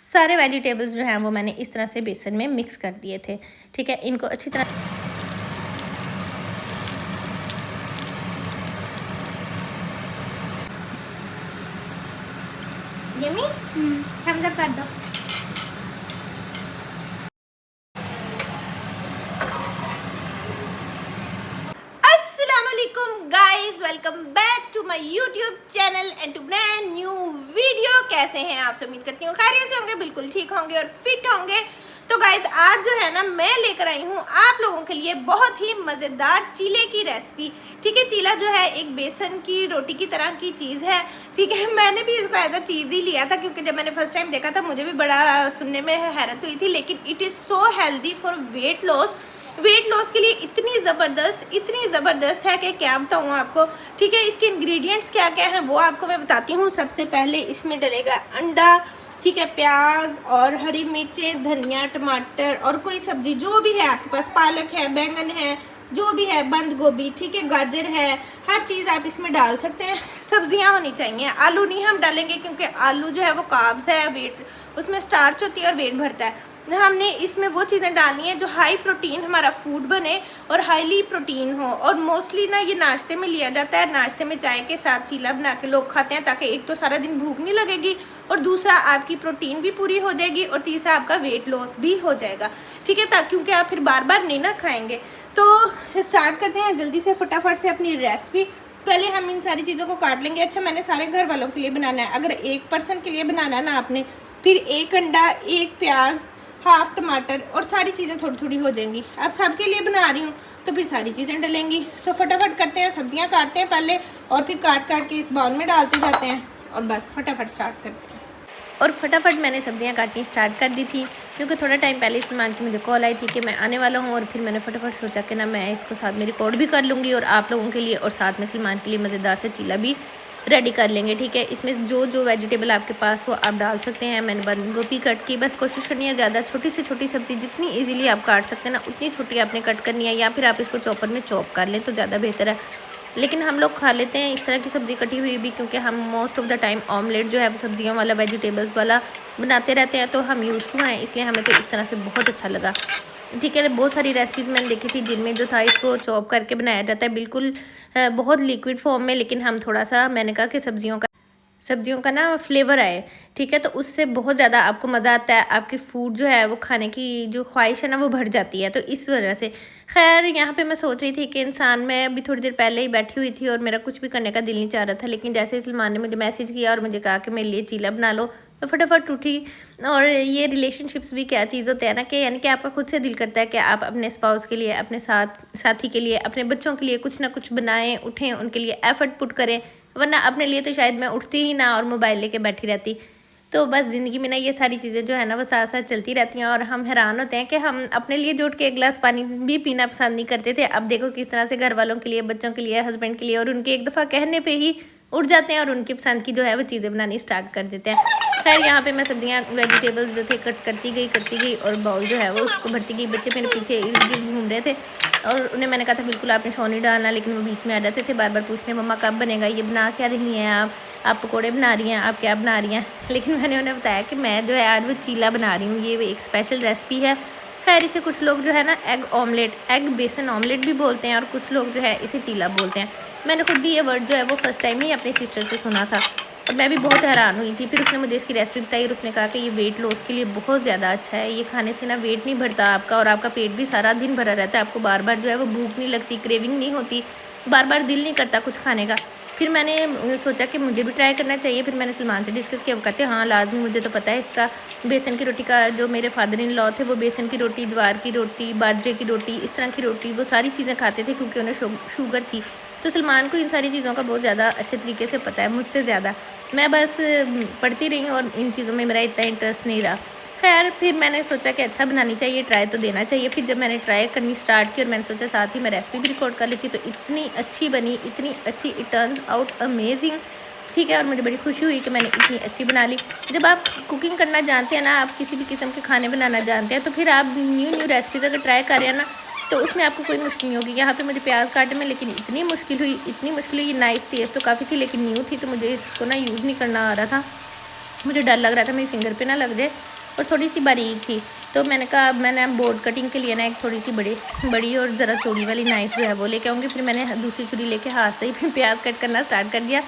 सारे वेजिटेबल्स जो हैं वो मैंने इस तरह से बेसन में मिक्स कर दिए थे। ठीक है, इनको अच्छी तरह यम्मी थम्स अप कर दो। Guys welcome back to my YouTube channel and to brand new video. कैसे हैं आप सब? उम्मीद करती हूँ खैरियत से होंगे, बिल्कुल ठीक होंगे और फिट होंगे। तो गाइज आज जो है ना मैं लेकर आई हूँ आप लोगों के लिए बहुत ही मज़ेदार चीले की रेसिपी। ठीक है, चीला जो है एक बेसन की रोटी की तरह की चीज़ है। ठीक है, मैंने भी इसको एज अ चीज़ ही लिया था क्योंकि जब मैंने फर्स्ट टाइम देखा था मुझे भी बड़ा सुनने में हैरत हुई थी, लेकिन it is so healthy for weight loss के लिए इतनी ज़बरदस्त है कि क्या बताऊँ आपको। ठीक है, इसके इंग्रेडिएंट्स क्या क्या हैं वो आपको मैं बताती हूँ। सबसे पहले इसमें डलेगा अंडा, ठीक है, प्याज और हरी मिर्चें, धनिया, टमाटर और कोई सब्जी जो भी है आपके पास, पालक है, बैंगन है, जो भी है, बंद गोभी, ठीक है, गाजर है, हर चीज़ आप इसमें डाल सकते हैं। सब्जियां होनी चाहिए, आलू नहीं हम डालेंगे क्योंकि आलू जो है वो कार्ब्स है, वेट उसमें स्टार्च होती है और वेट भरता है। हमने इसमें वो चीज़ें डालनी है जो हाई प्रोटीन हमारा फूड बने और हाईली प्रोटीन हो। और मोस्टली ना ये नाश्ते में लिया जाता है, नाश्ते में चाय के साथ चीला बना के लोग खाते हैं ताकि एक तो सारा दिन भूख नहीं लगेगी और दूसरा आपकी प्रोटीन भी पूरी हो जाएगी और तीसरा आपका वेट लॉस भी हो जाएगा। ठीक है, क्योंकि आप फिर बार बार नहीं ना खाएंगे। तो स्टार्ट करते हैं जल्दी से फटाफट से अपनी रेसिपी। पहले हम इन सारी चीज़ों को काट लेंगे। अच्छा, मैंने सारे घर वालों के लिए बनाना है। अगर एक पर्सन के लिए बनाना है ना आपने, फिर एक अंडा, एक प्याज, हाफ टमाटर और सारी चीज़ें थोड़ी थोड़ी हो जाएंगी। अब सबके लिए बना रही हूँ तो फिर सारी चीज़ें डलेंगी। सो फटाफट करते हैं, सब्जियाँ काटते हैं पहले और फिर काट के इस बाउल में डालते जाते हैं और बस फटाफट स्टार्ट करते हैं। और फटाफट मैंने सब्जियां काटनी स्टार्ट कर दी थी क्योंकि थोड़ा टाइम पहले सलमान की मुझे कॉल आई थी कि मैं आने वाला हूँ। और फिर मैंने फटाफट सोचा कि ना मैं इसको साथ में रिकॉर्ड भी कर लूँगी और आप लोगों के लिए और साथ में सलमान के लिए मज़ेदार से चीला भी रेडी कर लेंगे। ठीक है, इसमें जो जो वेजिटेबल आपके पास हो आप डाल सकते हैं। मैंने बंद गोभी कट की, बस कोशिश करनी है ज़्यादा छोटी से छोटी सब्ज़ी जितनी इजीली आप काट सकते हैं ना उतनी छोटी आपने कट करनी है, या फिर आप इसको चॉपर में चॉप कर लें तो ज़्यादा बेहतर है। लेकिन हम लोग खा लेते हैं इस तरह की सब्ज़ी कटी हुई भी क्योंकि हम most of the time omelette जो है वो सब्जियों वाला, वेजिटेबल्स वाला बनाते रहते हैं, तो हम यूज़ टू हैं, इसलिए हमें तो इस तरह से बहुत अच्छा लगा। ठीक है, बहुत सारी रेसिपीज़ मैंने देखी थी जिनमें जो था इसको चॉप करके बनाया जाता है बिल्कुल बहुत लिक्विड फॉर्म में, लेकिन हम थोड़ा सा, मैंने कहा कि सब्जियों का ना फ्लेवर आए। ठीक है, तो उससे बहुत ज़्यादा आपको मज़ा आता है, आपकी फूड जो है वो खाने की जो ख्वाहिश है ना वो बढ़ जाती है। तो इस वजह से खैर यहाँ पे मैं सोच रही थी कि मैं अभी थोड़ी देर पहले ही बैठी हुई थी और मेरा कुछ भी करने का दिल नहीं चाह रहा था, लेकिन जैसे सलमान ने मुझे मैसेज किया और मुझे कहा कि मेरे लिए चीला बना लो, तो फटाफट उठी। और ये रिलेशनशिप्स भी क्या चीज़ होते हैं ना कि यानी कि आपका खुद से दिल करता है कि आप अपने स्पाउस के लिए, अपने साथी के लिए, अपने बच्चों के लिए कुछ ना कुछ बनाएं, उठें, उनके लिए एफर्ट पुट करें। वरना अपने लिए तो शायद मैं उठती ही ना और मोबाइल लेके बैठी रहती। तो बस ज़िंदगी में ना ये सारी चीज़ें जो है ना वो साथ साथ चलती रहती हैं और हम हैरान होते हैं कि हम अपने लिए जुट के एक गिलास पानी भी पीना पसंद नहीं करते थे। अब देखो किस तरह से घर वालों के लिए, बच्चों के लिए, हस्बैंड के लिए और उनके एक दफ़ा कहने पे ही उठ जाते हैं और उनकी पसंद की जो है वो चीज़ें बनानी स्टार्ट कर देते हैं। खैर यहाँ पे मैं सब्जियाँ, वेजिटेबल्स जो थे कट करती गई और बाउल जो है वो उसको भरती गई। बच्चे मेरे पीछे इर्द गिर्द घूम रहे थे और उन्हें मैंने कहा था बिल्कुल आपने शो नहीं डालना, लेकिन वो बीच में आ जाते थे, बार बार पूछने मम्मा कब बनेगा, ये बना क्या रही हैं आप पकोड़े बना रही हैं, आप क्या बना रही हैं। लेकिन मैंने उन्हें बताया कि मैं जो है आज वो चीला बना रही हूँ, ये एक स्पेशल रेसिपी है। खैर इसे कुछ लोग जो है ना एग बेसन ऑमलेट भी बोलते हैं और कुछ लोग जो है इसे चीला बोलते हैं। मैंने खुद भी ये वर्ड जो है वो फर्स्ट टाइम ही अपनी सिस्टर से सुना था और मैं भी बहुत हैरान हुई थी। फिर उसने मुझे इसकी रेसिपी बताई और उसने कहा कि ये वेट लॉस के लिए बहुत ज़्यादा अच्छा है, ये खाने से ना वेट नहीं बढ़ता आपका और आपका पेट भी सारा दिन भरा रहता है, आपको बार बार जो है वो भूख नहीं लगती, क्रेविंग नहीं होती, बार बार दिल नहीं करता कुछ खाने का। फिर मैंने सोचा कि मुझे भी ट्राई करना चाहिए। फिर मैंने सलमान से डिस्कस किया, वो कहते हाँ लाजमी, मुझे तो पता है इसका। बेसन की रोटी का, जो मेरे फादर इन लॉ थे वो बेसन की रोटी, ज्वार की रोटी, बाजरे की रोटी, इस तरह की रोटी, वो सारी चीज़ें खाते थे क्योंकि उन्हें शुगर थी। तो सलमान को इन सारी चीज़ों का बहुत ज़्यादा अच्छे तरीके से पता है, मुझसे ज़्यादा। मैं बस पढ़ती रही और इन चीज़ों में मेरा इतना इंटरेस्ट नहीं रहा। खैर फिर मैंने सोचा कि अच्छा बनानी चाहिए, ट्राई तो देना चाहिए। फिर जब मैंने ट्राई करनी स्टार्ट की और मैंने सोचा साथ ही मैं रेसिपी भी रिकॉर्ड कर लेती, तो इतनी अच्छी बनी, इतनी अच्छी, इट टर्न्स आउट अमेजिंग। ठीक है, और मुझे बड़ी खुशी हुई कि मैंने इतनी अच्छी बना ली। जब आप कुकिंग करना जानते हैं ना, आप किसी भी किस्म के खाने बनाना जानते हैं, तो फिर आप न्यू रेसिपीज़ अगर ट्राई कर रहे हैं ना तो उसमें आपको कोई मुश्किल नहीं होगी। यहाँ पे मुझे प्याज काटने में लेकिन इतनी मुश्किल हुई, ये नाइफ तेज़ तो काफ़ी थी लेकिन न्यू थी, तो मुझे इसको ना यूज़ नहीं करना आ रहा था। मुझे डर लग रहा था मेरी फिंगर पे ना लग जाए, और थोड़ी सी बारीक थी। तो मैंने कहा मैंने बोर्ड कटिंग के लिए ना एक थोड़ी सी बड़ी और ज़रा चौड़ी वाली नाइफ़ जो है वो लेके आऊँगी। फिर मैंने दूसरी छुरी लेके हाथ से ही फिर प्याज कट करना स्टार्ट कर दिया,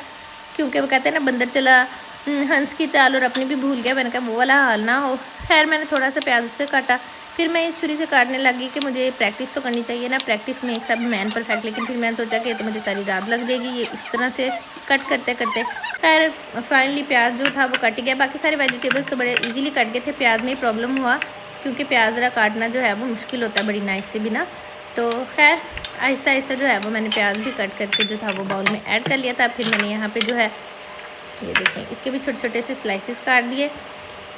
क्योंकि वो कहते हैं ना बंदर चला हंस की चाल और अपनी भी भूल गया। मैंने कहा वो वाला हाल ना हो। खैर मैंने थोड़ा सा प्याज उससे काटा, फिर मैं इस छुरी से काटने लगी कि मुझे प्रैक्टिस तो करनी चाहिए ना, practice makes a man perfect. लेकिन फिर मैंने सोचा कि तो मुझे सारी रात लग जाएगी ये इस तरह से कट करते करते। खैर फाइनली प्याज जो था वो कट गया। बाकी सारे वेजिटेबल्स तो बड़े इजीली कट गए थे, प्याज में ही प्रॉब्लम हुआ क्योंकि प्याज ज़रा काटना जो है वो मुश्किल होता है बड़ी नाइफ़ से भी ना। तो खैर आहिस्ता आहिस्ता जो है वो मैंने प्याज भी कट करके जो था वो बाउल में ऐड कर लिया था। फिर मैंने यहाँ पे जो है ये देखें इसके भी छोटे छोटे से स्लाइसेस काट दिए,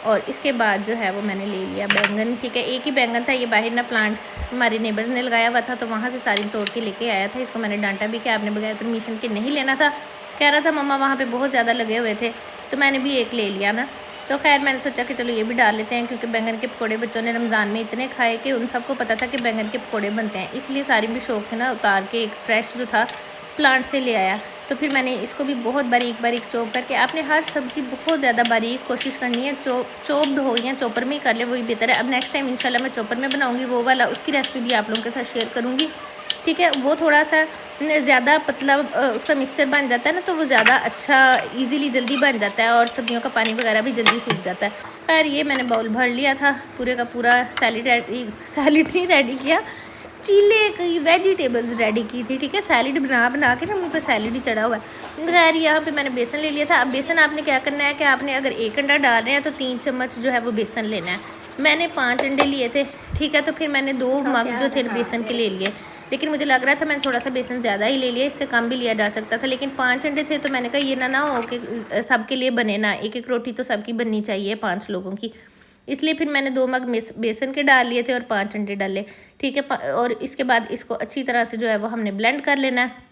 और इसके बाद जो है वो मैंने ले लिया बैंगन। ठीक है, एक ही बैंगन था, ये बाहर ना प्लांट हमारे नेबर्स ने लगाया हुआ था, तो वहाँ से सारी तोड़ के लेके आया था। इसको मैंने डांटा भी कि आपने बगैर परमिशन के नहीं लेना था। कह रहा था मम्मा वहाँ पे बहुत ज़्यादा लगे हुए थे, तो मैंने भी एक ले लिया ना। तो खैर मैंने सोचा कि चलो ये भी डाल लेते हैं, क्योंकि बैंगन के पकौड़े बच्चों ने रमज़ान में इतने खाए कि उन सबको पता था कि बैंगन के पकौड़े बनते हैं, इसलिए सारी भी शौक से ना उतार के एक फ्रेश जो था प्लांट से ले आया। तो फिर मैंने इसको भी बहुत बारीक बारीक चॉप करके, आपने हर सब्ज़ी बहुत ज़्यादा बारीक कोशिश करनी है, चॉप्ड हो या चॉपर में ही कर ले वही बेहतर है। अब नेक्स्ट टाइम इंशाल्लाह मैं चॉपर में बनाऊंगी वो वाला, उसकी रेसिपी भी आप लोगों के साथ शेयर करूँगी। ठीक है, वो थोड़ा सा ज़्यादा पतला उसका मिक्सचर बन जाता है ना, तो वो ज़्यादा अच्छा ईज़िली जल्दी बन जाता है, और सब्जियों का पानी वगैरह भी जल्दी सूख जाता है। खैर ये मैंने बाउल भर लिया था, पूरे का पूरा सैलिड नहीं रेडी किया, चीले की वेजिटेबल्स रेडी की थी। ठीक है, सैलिड बना के ना मुझ पर सैलिड ही चढ़ा हुआ है। खैर यहाँ पे मैंने बेसन ले लिया था। अब बेसन आपने क्या करना है कि आपने अगर 1 अंडा डाल रहे हैं तो 3 चम्मच जो है वो बेसन लेना है। मैंने 5 अंडे लिए थे। ठीक है, तो फिर मैंने 2 मग जो थे बेसन के ले लिए, लेकिन मुझे लग रहा था मैंने थोड़ा सा बेसन ज़्यादा ही ले लिया, इससे कम भी लिया जा सकता था, लेकिन 5 अंडे थे तो मैंने कहा ये ना हो कि सबके लिए बने ना, एक एक रोटी तो सबकी बननी चाहिए 5 लोगों की, इसलिए फिर मैंने 2 मग बेसन के डाल लिए थे और 5 अंडे डाले। ठीक है, और इसके बाद इसको अच्छी तरह से जो है वो हमने ब्लेंड कर लेना है।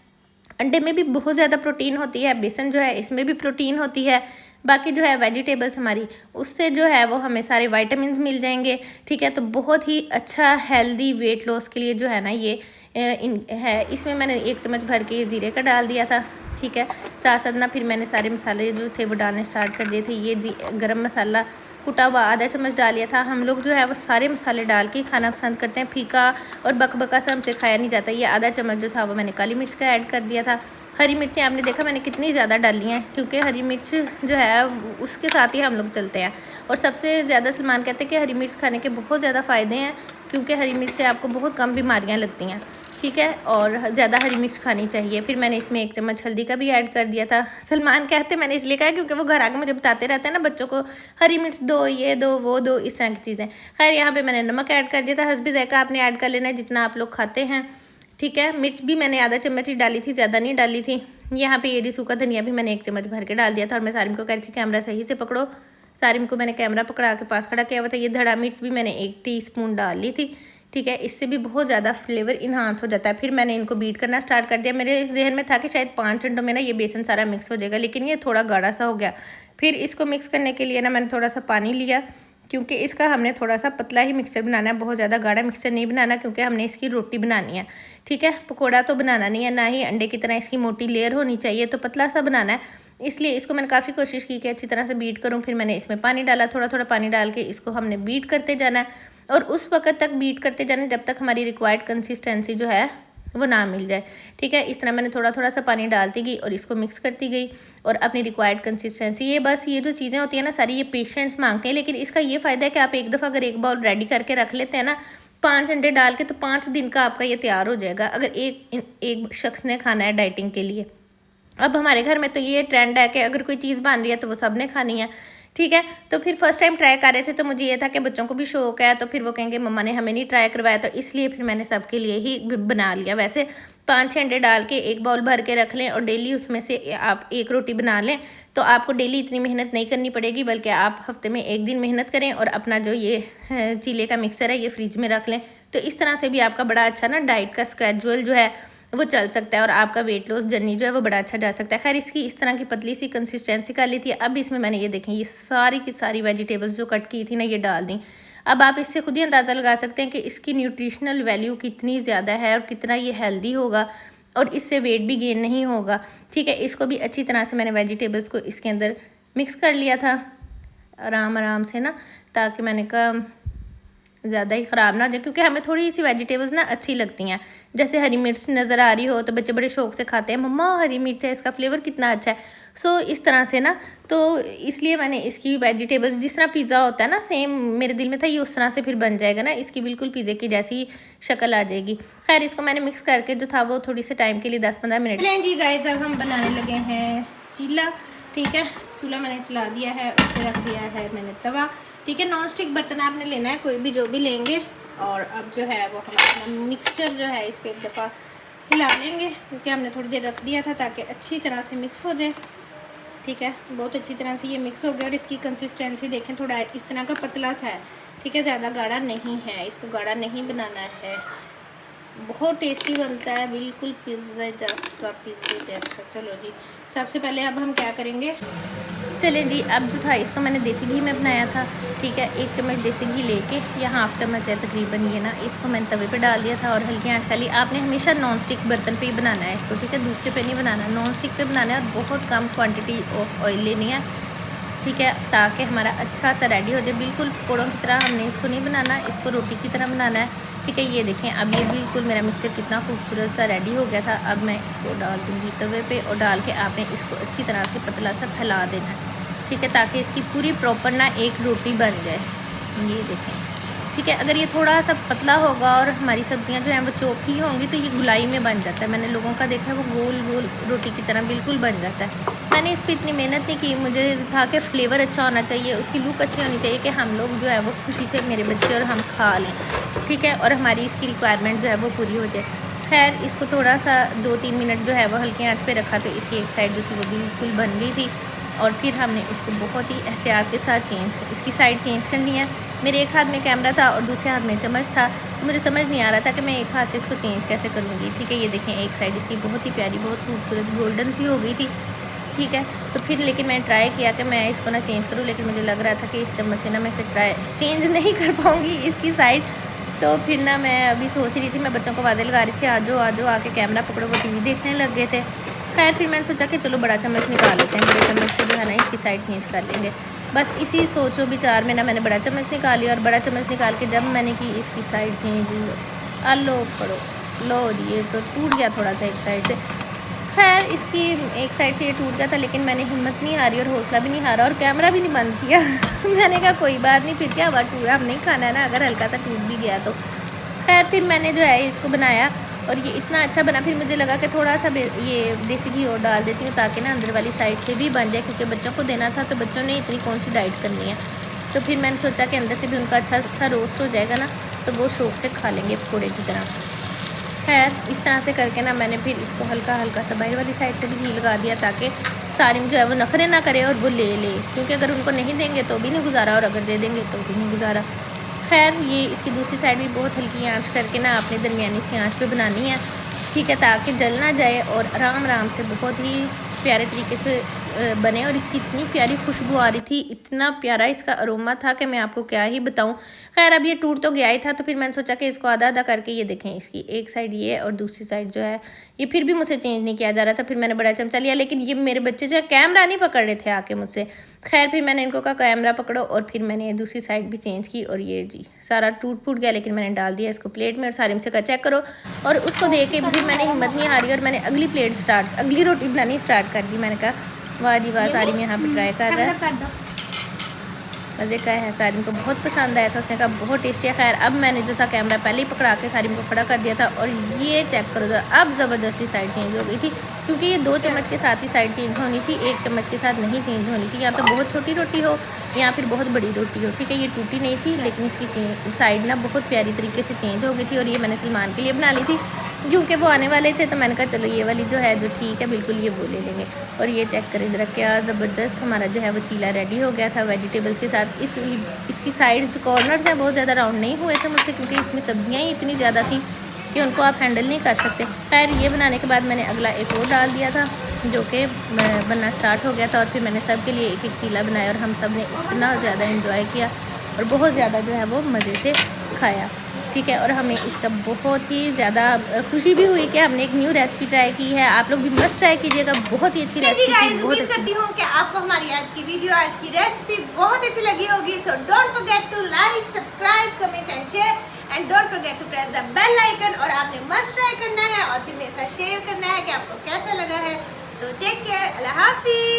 अंडे में भी बहुत ज़्यादा प्रोटीन होती है, बेसन जो है इसमें भी प्रोटीन होती है, बाकी जो है वेजिटेबल्स हमारी उससे जो है वो हमें सारे विटामिन्स मिल जाएंगे। ठीक है, तो बहुत ही अच्छा हेल्दी वेट लॉस के लिए जो है ना ये है। इसमें मैंने 1 चम्मच भर के ज़ीरे का डाल दिया था। ठीक है, साथ साथ ना फिर मैंने सारे मसाले जो थे वो डालने स्टार्ट कर दिए थे। ये गरम मसाला कुटा हुआ आधा चम्मच डाल लिया था। हम लोग जो है वो सारे मसाले डाल के खाना पसंद करते हैं, फीका और बकबका सा हमसे खाया नहीं जाता। ये आधा चम्मच जो था वो मैंने काली मिर्च का ऐड कर दिया था। हरी मिर्चें आपने देखा मैंने कितनी ज़्यादा डाली हैं, क्योंकि हरी मिर्च जो है उसके साथ ही हम लोग चलते हैं। और सबसे ज़्यादा सलमान कहते हैं कि हरी मिर्च खाने के बहुत ज़्यादा फ़ायदे हैं, क्योंकि हरी मिर्च से आपको बहुत कम बीमारियाँ लगती हैं। ठीक है, और ज़्यादा हरी मिर्च खानी चाहिए। फिर मैंने इसमें 1 चम्मच हल्दी का भी ऐड कर दिया था। सलमान कहते मैंने इसलिए कहा क्योंकि वो घर आके मुझे बताते रहते हैं ना बच्चों को हरी मिर्च दो, ये दो, वो दो, इस तरह की चीज़ें। खैर यहाँ पे मैंने नमक ऐड कर दिया था, हस्बी ज़ायका आपने ऐड कर लेना है जितना आप लोग खाते हैं। ठीक है, मिर्च भी मैंने आधा चम्मच ही डाली थी, ज़्यादा नहीं डाली थी। यहाँ पे ये सूखा धनिया भी मैंने 1 चम्मच भर के डाल दिया था। और मैं सारिम को कह रही थी कैमरा सही से पकड़ो, सारिम को मैंने कैमरा पकड़ा के पास खड़ा किया हुआ था। ये धड़ा मिर्च भी मैंने 1 टीस्पून डाल ली थी। ठीक है, इससे भी बहुत ज़्यादा फ्लेवर इन्हांस हो जाता है। फिर मैंने इनको बीट करना स्टार्ट कर दिया। मेरे जहन में था कि शायद 5 अंडों में ना ये बेसन सारा मिक्स हो जाएगा, लेकिन ये थोड़ा गाढ़ा सा हो गया। फिर इसको मिक्स करने के लिए ना मैंने थोड़ा सा पानी लिया, क्योंकि इसका हमने थोड़ा सा पतला ही मिक्सचर बनाना है, बहुत ज़्यादा गाढ़ा मिक्सचर नहीं बनाना, क्योंकि हमने इसकी रोटी बनानी है। ठीक है, पकौड़ा तो बनाना नहीं है, ना ही अंडे की तरह इसकी मोटी लेयर होनी चाहिए, तो पतला सा बनाना है। इसलिए इसको मैंने काफ़ी कोशिश की कि अच्छी तरह से बीट करूँ। फिर मैंने इसमें पानी डाला, थोड़ा थोड़ा पानी डाल के इसको हमने बीट करते जाना है, और उस वक्त तक बीट करते जाना जब तक हमारी रिक्वायर्ड कंसिस्टेंसी जो है वो ना मिल जाए। ठीक है, इस तरह मैंने थोड़ा थोड़ा सा पानी डालती गई और इसको मिक्स करती गई, और अपनी रिक्वायर्ड कंसिस्टेंसी ये बस ये जो चीज़ें होती हैं ना सारी ये पेशेंट्स मांगते हैं। लेकिन इसका ये फ़ायदा है कि आप एक दफ़ा अगर एक बाउल रेडी करके रख लेते हैं ना 5 अंडे डाल के, तो 5 दिन का आपका ये तैयार हो जाएगा, अगर एक शख्स ने खाना है डाइटिंग के लिए। अब हमारे घर में तो ये ट्रेंड है कि अगर कोई चीज़ बन रही है तो वो सब ने खानी है। ठीक है, तो फिर फर्स्ट टाइम ट्राई कर रहे थे तो मुझे ये था कि बच्चों को भी शौक है, तो फिर वो कहेंगे मम्मा ने हमें नहीं ट्राई करवाया, तो इसलिए फिर मैंने सबके लिए ही बना लिया। वैसे 5-6 अंडे डाल के एक बाउल भर के रख लें और डेली उसमें से आप 1 रोटी बना लें, तो आपको डेली इतनी मेहनत नहीं करनी पड़ेगी, बल्कि आप हफ्ते में 1 दिन मेहनत करें और अपना जो ये चीले का मिक्सचर है ये फ्रिज में रख लें। तो इस तरह से भी आपका बड़ा अच्छा ना डाइट का स्केड्यूल जो है वो चल सकता है, और आपका वेट लॉस जर्नी जो है वो बड़ा अच्छा जा सकता है। खैर इसकी इस तरह की पतली सी कंसिस्टेंसी कर ली थी। अब इसमें मैंने ये देखें ये सारी की सारी वेजिटेबल्स जो कट की थी ना ये डाल दी। अब आप इससे खुद ही अंदाज़ा लगा सकते हैं कि इसकी न्यूट्रिशनल वैल्यू कितनी ज़्यादा है और कितना ये हेल्दी होगा, और इससे वेट भी गेन नहीं होगा। ठीक है, इसको भी अच्छी तरह से मैंने वेजिटेबल्स को इसके अंदर मिक्स कर लिया था। आराम आराम से ना, ताकि मैंने कहा ज़्यादा ही ख़राब ना हो जाए, क्योंकि हमें थोड़ी सी वेजिटेबल्स ना अच्छी लगती हैं। जैसे हरी मिर्च नज़र आ रही हो तो बच्चे बड़े शौक से खाते हैं, मम्मा हरी मिर्च है, इसका फ्लेवर कितना अच्छा है। सो इस तरह से ना, तो इसलिए मैंने इसकी वेजिटेबल्स जिस तरह पिज़्ज़ा होता है ना, सेम मेरे दिल में था ये उस तरह से फिर बन जाएगा ना, इसकी बिल्कुल पिज़्ज़े की जैसी शक्ल आ जाएगी। खैर इसको मैंने मिक्स करके जो था वो थोड़ी से टाइम के लिए 10-15 मिनट। चलें जी गाइस, अब हम बनाने लगे हैं चीला। ठीक है, चूल्हा मैंने चला दिया है, उस पर रख दिया है मैंने तवा। ठीक है, नॉन स्टिक बर्तन आपने लेना है, कोई भी जो भी लेंगे। और अब जो है वो हम अपना मिक्सचर जो है इसको एक दफ़ा हिला लेंगे, क्योंकि हमने थोड़ी देर रख दिया था ताकि अच्छी तरह से मिक्स हो जाए। ठीक है, बहुत अच्छी तरह से ये मिक्स हो गया। और इसकी कंसिस्टेंसी देखें, थोड़ा इस तरह का पतला सा है। ठीक है, ज़्यादा गाढ़ा नहीं है, इसको गाढ़ा नहीं बनाना है। बहुत टेस्टी बनता है, बिल्कुल पिज़्ज़ा जैसा। चलो जी, सबसे पहले अब हम क्या करेंगे, चलें जी, अब जो था इसको मैंने देसी घी में बनाया था। ठीक है, 1 चम्मच देसी घी लेके या 1/2 चम्मच है तकरीबन, ये ना इसको मैंने तवे पे डाल दिया था और हल्की आंच डाली। आपने हमेशा नॉन स्टिक बर्तन पे ही बनाना है इसको। ठीक है, दूसरे पे नहीं बनाना, नॉन स्टिक पे बनाना है। और बहुत कम क्वांटिटी ऑफ ऑयल लेनी है। ठीक है, ताकि हमारा अच्छा सा रेडी हो जाए। बिल्कुल पकौड़ों की तरह हमने इसको नहीं बनाना, इसको रोटी की तरह बनाना है। ठीक है, ये देखें अब ये बिल्कुल मेरा मिक्सचर कितना खूबसूरत सा रेडी हो गया था। अब मैं इसको डाल दूँगी तवे पे, और डाल के आपने इसको अच्छी तरह से पतला सा फैला देना है। ठीक है, ताकि इसकी पूरी प्रॉपर ना एक रोटी बन जाए। ये देखें, ठीक है, अगर ये थोड़ा सा पतला होगा और हमारी सब्जियां जो हैं वो चौकी होंगी तो ये गुलाई में बन जाता है। मैंने लोगों का देखा है वो गोल गोल रोटी की तरह बिल्कुल बन जाता है। मैंने इस पर इतनी मेहनत नहीं की, मुझे था कि फ्लेवर अच्छा होना चाहिए, उसकी लुक अच्छी होनी चाहिए कि हम लोग जो है वो खुशी से, मेरे बच्चे और हम खा लें। ठीक है, और हमारी इसकी रिक्वायरमेंट जो है वो पूरी हो जाए। खैर इसको थोड़ा सा 2-3 मिनट जो है वो हल्की आंच पे रखा, तो इसकी एक साइड जो थी वो बिल्कुल बन गई थी। और फिर हमने इसको बहुत ही एहतियात के साथ इसकी साइड चेंज करनी है। मेरे एक हाथ में कैमरा था और दूसरे हाथ में चम्मच था, तो मुझे समझ नहीं आ रहा था कि मैं एक हाथ से इसको चेंज कैसे करूँगी। ठीक है, ये देखें एक साइड इसकी बहुत ही प्यारी, बहुत खूबसूरत गोल्डन सी हो गई थी। ठीक है, तो फिर लेकिन मैंने ट्राई किया कि मैं इसको ना चेंज करूँ, लेकिन मुझे लग रहा था कि इस चम्मच से ना मैं इसे चेंज नहीं कर पाऊँगी इसकी साइड। तो फिर ना मैं अभी सोच रही थी, मैं बच्चों को आवाज़ें लगा रही थी, आ जाओ आके कैमरा पकड़ो, वो टीवी देखने लग गए थे। खैर फिर मैंने सोचा कि चलो बड़ा चम्मच निकाल लेते हैं, बड़े चम्मच से जो है ना इसकी साइड चेंज कर लेंगे। बस इसी सोचो विचार में ना मैंने बड़ा चम्मच निकाली, और बड़ा चम्मच निकाल के जब मैंने की इसकी साइड चेंज, लो पड़ो, लो ये तो टूट गया थोड़ा सा एक साइड से। खैर इसकी एक साइड से ये टूट गया था, लेकिन मैंने हिम्मत नहीं हारी और हौसला भी नहीं हारा और कैमरा भी नहीं बंद किया। मैंने कहा कोई बात नहीं, फिर क्या हुआ, टूटा हम नहीं खाना है ना, अगर हल्का सा टूट भी गया तो। खैर फिर मैंने जो है इसको बनाया और ये इतना अच्छा बना। फिर मुझे लगा कि थोड़ा सा ये देसी घी और डाल देती हूँ ताकि ना अंदर वाली साइड से भी बन जाए, क्योंकि बच्चों को देना था, तो बच्चों ने इतनी कौन सी डाइट करनी है। तो फिर मैंने सोचा कि अंदर से भी उनका अच्छा सा रोस्ट हो जाएगा ना, तो वो शौक से खा लेंगे पकौड़े की तरह। खैर इस तरह से करके ना मैंने फिर इसको हल्का हल्का सा बाहर वाली साइड से भी घी लगा दिया, ताकि सारिम जो है वो नखरे ना करे और वो ले क्योंकि अगर उनको नहीं देंगे तो भी नहीं गुजारा, और अगर दे देंगे तो भी नहीं गुजारा। खैर ये इसकी दूसरी साइड भी बहुत हल्की आंच करके ना आपने दरमियानी सी आंच पे बनानी है। ठीक है, ताकि जल ना जाए और आराम आराम से बहुत ही प्यारे तरीके से बने। और इसकी इतनी प्यारी खुशबू आ रही थी, इतना प्यारा इसका अरोमा था कि मैं आपको क्या ही बताऊं। खैर अब ये टूट तो गया ही था, तो फिर मैंने सोचा कि इसको आधा आधा करके, ये देखें इसकी एक साइड ये और दूसरी साइड जो है ये फिर भी मुझसे चेंज नहीं किया जा रहा था। फिर मैंने बड़ा चमचा लिया, लेकिन ये मेरे बच्चे जो है कैमरा नहीं पकड़ रहे थे आके मुझसे। खैर फिर मैंने इनको कहा कैमरा पकड़ो, और फिर मैंने दूसरी साइड भी चेंज की, और ये जी सारा टूट फूट गया, लेकिन मैंने डाल दिया इसको प्लेट में। और सारिम से कहा चेक करो, और उसको देख के फिर मैंने हिम्मत नहीं हारी और मैंने अगली रोटी बनानी स्टार्ट कर दी। मैंने कहा वाह जी वाह, सारिम यहाँ पे ट्राई कर रहा है, मज़े का है। सारिम को बहुत पसंद आया था, उसने कहा बहुत टेस्टी है। खैर अब मैंने जो था कैमरा पहले ही पकड़ा के सारिम को खड़ा कर दिया था, और ये चेक करो जरा, अब ज़बरदस्ती साइड चेंज हो गई थी, क्योंकि ये 2 चम्मच के साथ ही साइड चेंज होनी थी, 1 चम्मच के साथ नहीं चेंज होनी थी। या तो बहुत छोटी रोटी हो या फिर बहुत बड़ी रोटी हो। ठीक है, ये टूटी नहीं थी, लेकिन इसकी साइड ना बहुत प्यारी तरीके से चेंज हो गई थी। और ये मैंने सलमान के लिए बना ली थी, क्योंकि वो आने वाले थे, तो मैंने कहा चलो ये वाली जो है जो ठीक है बिल्कुल ये वो ले लेंगे। और ये चेक करें ज़रा, क्या ज़बरदस्त हमारा जो है वो चीला रेडी हो गया था वेजिटेबल्स के साथ। इसकी साइड्स कॉर्नर्स हैं बहुत ज़्यादा राउंड नहीं हुए थे मुझसे, क्योंकि इसमें सब्जियां ही इतनी ज़्यादा थी कि उनको आप हैंडल नहीं कर सकते। खैर ये बनाने के बाद मैंने अगला एक और डाल दिया था, जो कि बनना स्टार्ट हो गया था। और फिर मैंने सब के लिए एक एक चीला बनाया, और हम सब ने इतना ज़्यादा इन्जॉय किया और बहुत ज़्यादा जो है वो मज़े से खाया। ठीक है। और हमें इसका बहुत ही ज़्यादा खुशी भी हुई कि हमने एक न्यू रेसिपी ट्राई की है। आप लोग भी मस्ट ट्राई कीजिएगा, बहुत ही अच्छी रेसिपी थी। बहुत करती हूँ कि आपको हमारी आज की वीडियो, आज की रेसिपी बहुत अच्छी लगी होगी। So don't forget to like, subscribe, comment and share and don't forget to press the bell icon. और आपने मस्ट ट्राई करना है और फिर मेरे साथ शेयर करना है कि आपको कैसा लगा है। सो टेक केयर, अल्लाह हाफिज़।